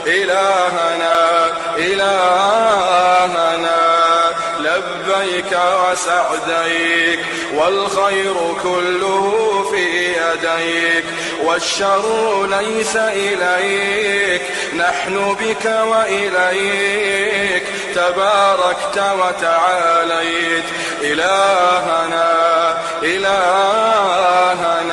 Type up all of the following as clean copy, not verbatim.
إلهنا إلهنا لبيك وسعديك، والخير كله في يديك، والشر ليس إليك، نحن بك وإليك تباركت وتعاليت. إلهنا إلهنا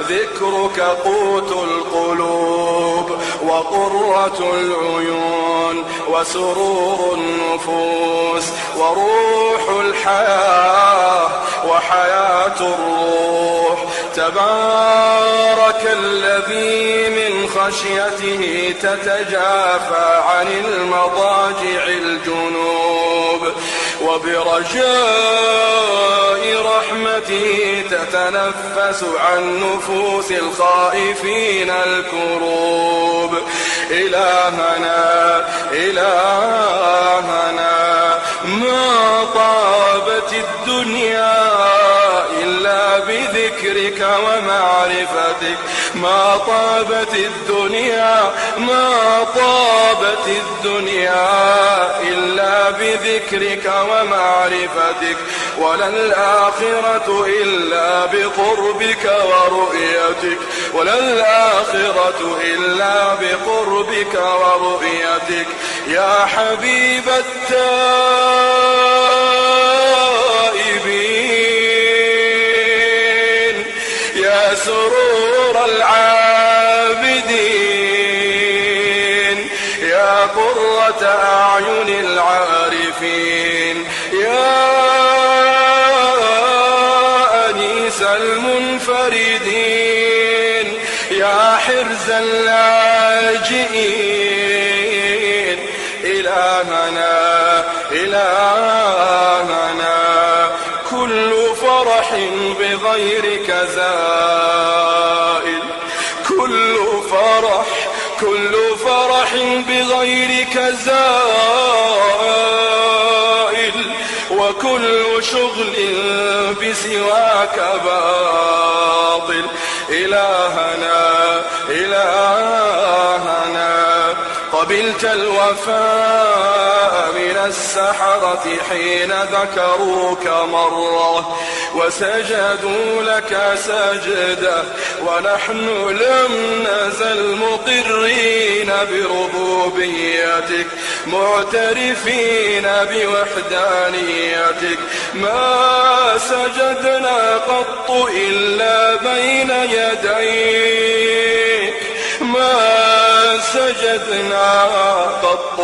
ذكرك قوت القلوب وقرة العيون وسرور النفوس وروح الحياة وحياة الروح. تبارك الذي من خشيته تتجافى عن المضاجع الجنوب، وبرجاء رحمته تتنفس عن نفوس الخائفين الكروب. إلهنا إلهنا ما طابت الدنيا إلا بذكرك ومعرفتك، ما طابت الدنيا ما طابت الدنيا إلا بذكرك ومعرفتك، ولا الآخرة إلا بقربك ورؤيتك، ولا الآخرة إلا بقربك ورؤيتك. يا حبيب التائبين، يا سرور العابدين، يا قرة أعين العارفين، يا أنيس المنفردين، يا حرز اللاجئين. إلهنا إلهنا كل فرح بغيرك زائل، كل فرح بغيرك زائل، وكل شغل بسواك باطل. إلهنا إلهنا قبلت الوفاء من السحرة حين ذكروك مرة وسجدوا لك سجدة، ونحن لم نزل مقرين بربوبيتك معترفين بوحدانيتك. ما سجدنا قط إلا بين يديك، ما سجدنا قط